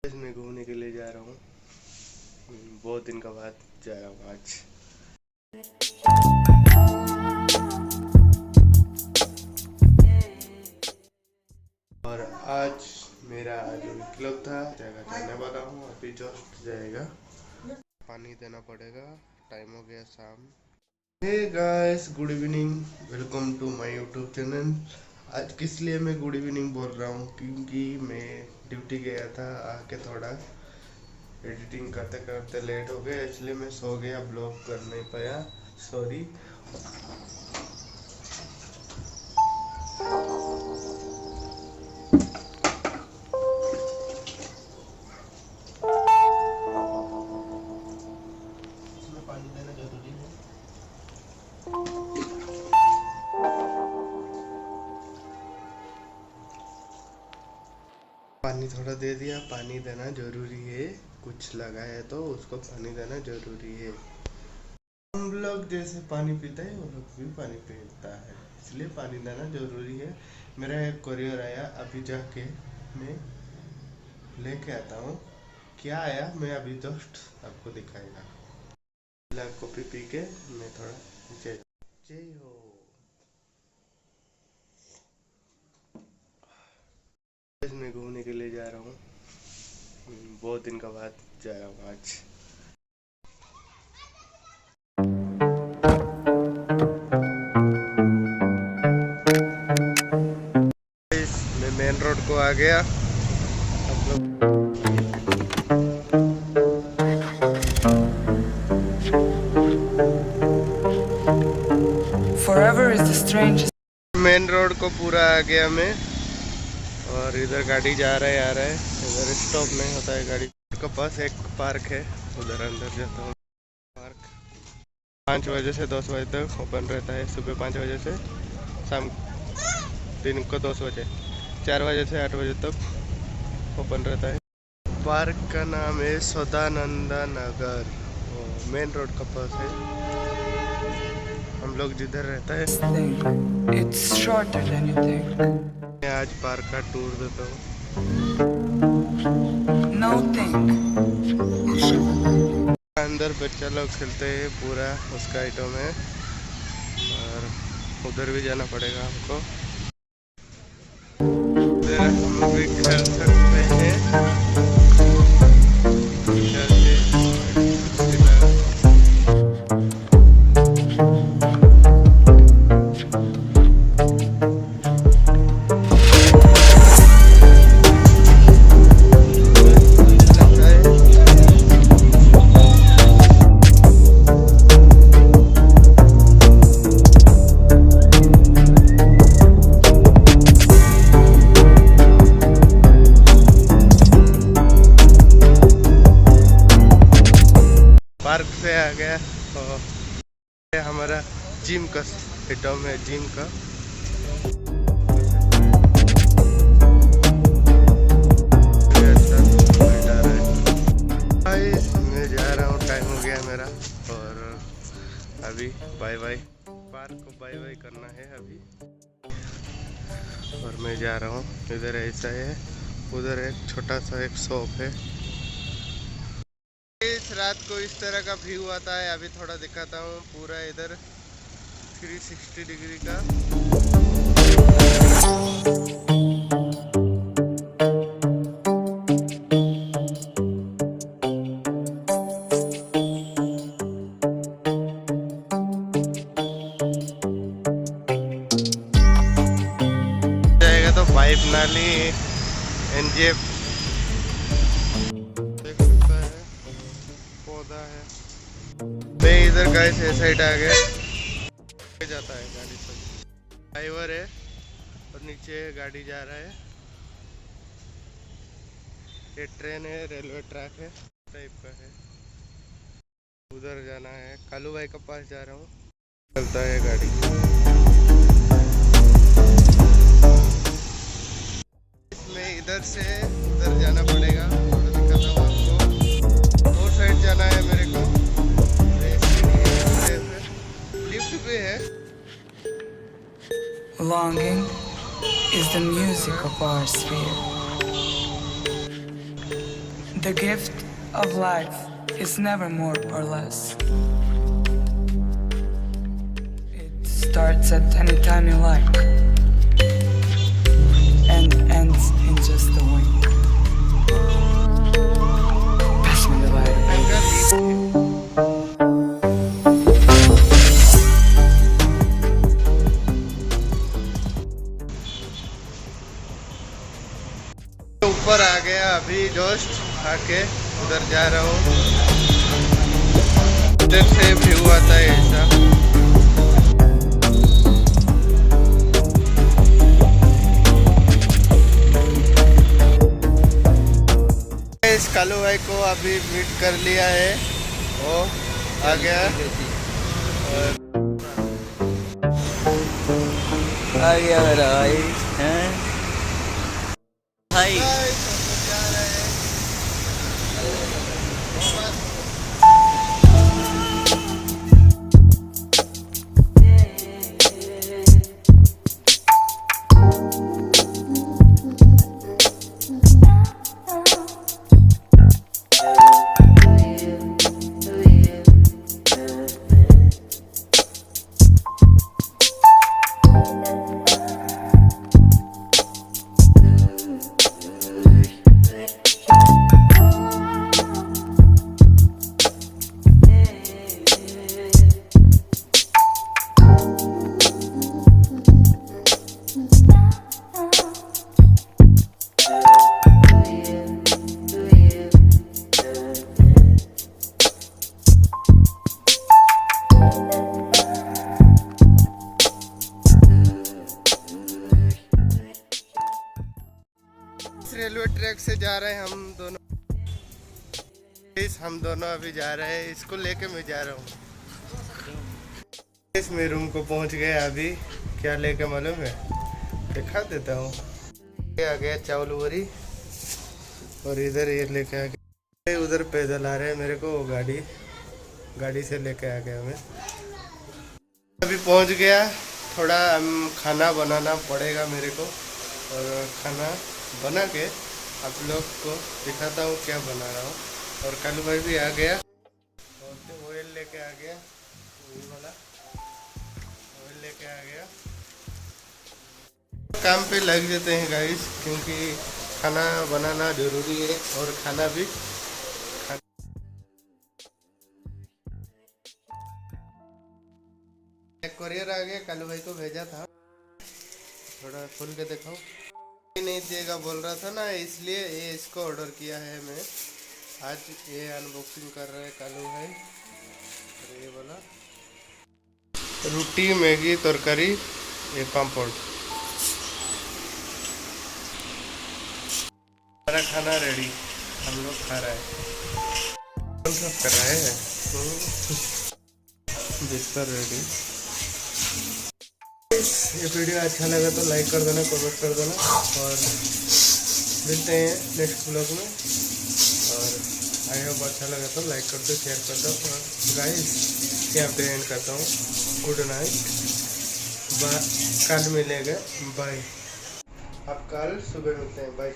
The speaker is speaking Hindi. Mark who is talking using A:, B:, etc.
A: मैं घूमने के लिए जा रहा हूँ। बहुत दिन का बाद जा रहा हूँ आज। और आज मेरा जो क्लब था जगह जाने वाला हूँ, अभी जस्ट जाएगा। पानी देना पड़ेगा, टाइम हो गया शाम। Hey guys, good evening, welcome to my YouTube channel. आज किस लिए मैं गुड इवनिंग बोल रहा हूँ, क्योंकि मैं ड्यूटी गया था, आके थोड़ा एडिटिंग करते करते लेट हो गया, इसलिए मैं सो गया, ब्लॉग कर नहीं पाया, सॉरी। इसमें पानी देना जरूरी है। पानी थोड़ा दे दिया, पानी देना जरूरी है। कुछ लगा है तो उसको पानी देना जरूरी है। हम लोग जैसे पानी पीते हैं वो लोग भी पानी पीता है, इसलिए पानी देना जरूरी है। मेरा एक कोरियर आया, अभी जाके मैं लेके आता हूँ। क्या आया मैं अभी जस्ट आपको दिखाएगा। ब्लैक कॉफी पी के मैं थोड़ा नीचे। जय हो। मैं घूमने के लिए जा रहा हूँ। बहुत दिन का बाद जा रहा हूँ आज। मैं मेन रोड को आ गया।
B: Forever is the strangest.
A: Main road को पूरा आ गया मैं, और इधर गाड़ी जा रहा है, आ रहा है। इधर स्टॉप नहीं होता है गाड़ी के पास। एक पार्क है, उधर अंदर जाता हूँ। पार्क 5 बजे से 10 बजे तक ओपन रहता है। सुबह 5 बजे से शाम दिन को 10 बजे, 4 बजे से 8 बजे तक ओपन रहता है। पार्क का नाम है सदानंदा नगर, मेन रोड का पास है। हम लोग जिधर रहता है,
B: It's shorter than you think.
A: मैं आज पार्क का टूर देता हूँ।
B: No think.
A: अंदर बच्चा लोग खेलते हैं, पूरा उसका आइटम है, और उधर भी जाना पड़ेगा हमको। उधर हम भी खेल सकते हैं। पार्क से आ गया, और हमारा जिम का आइटम है, जिम का। मैं जा रहा हूँ, टाइम हो गया मेरा, और अभी बाय बाय। पार्क को बाय बाय करना है अभी, और मैं जा रहा हूँ। इधर ऐसा है, उधर एक छोटा सा एक शॉप है। इस रात को इस तरह का व्यू आता है। अभी थोड़ा दिखाता हूँ, पूरा इधर 360 डिग्री का। जाएगा तो पाइप नाली एनजीएफ है। मैं इधर गाइस ये साइड आ गया, जाता है गाड़ी सब। ड्राइवर है और नीचे गाड़ी जा रहा है। ये ट्रेन है, रेलवे ट्रैक है टाइप का है। उधर जाना है, कालू भाई के पास जा रहा हूँ। चलता है गाड़ी। इसमें इधर से उधर जाना पड़ेगा, दिखाता हूँ आपको। 2 साइड जाना है मेरे को। लिफ्ट भी है।
B: Longing is the music of our sphere. The gift of life is never more or less. It starts at any time you like and ends in just a wink. Pass me the lighter, baby.
A: ऊपर आ गया अभी जस्ट आके उधर जा रहा हूँ। उधर से व्यू आता है ऐसा। इस कालू भाई को अभी मीट कर लिया है, वो आ गया
C: मेरा भाई हैं भाई।
A: रेलवे ट्रैक से जा रहे हैं हम दोनों अभी जा रहे हैं। इसको लेके मैं जा रहा हूँ। मैं रूम को पहुँच गया अभी। क्या लेके मालूम है, दिखा देता हूँ। आ गया चावल बोरी और इधर ये लेके आ गया। उधर पैदल आ रहे हैं मेरे को, वो गाड़ी से लेके आ गया मैं। अभी पहुँच गया। थोड़ा खाना बनाना पड़ेगा मेरे को और खाना बना के आप लोग को दिखाता हूँ क्या बना रहा हूँ। और कालू भाई भी आ गया और ऑयल लेके आ गया, वही वाला ऑयल लेके आ गया। काम पे लग जाते हैं गाइस, क्योंकि खाना बनाना जरूरी है और खाना भी एक कोरियर आ गया, कालू भाई को भेजा था। थोड़ा खोल के दिखाओ। नहीं देगा बोल रहा था ना, इसलिए ये इसको ऑर्डर किया है मैं। आज ये अनबॉक्सिंग कर रहे हैं कालू भाई। और ये वाला रोटी, मैगी, तरकारी, ये पापड़। हमारा खाना रेडी, हम लोग खा रहे हैं। सब कर रहे हैं। बिस्तर रेडी। ये वीडियो अच्छा लगा तो लाइक कर देना, कमेंट कर देना और मिलते हैं नेक्स्ट ब्लॉग में। और आई होप अच्छा लगा तो लाइक कर दो, शेयर कर दो। और गाइस यहाँ पे एंड करता हूँ। गुड नाइट, कल मिलेगा, बाय। आप कल सुबह मिलते हैं, बाय।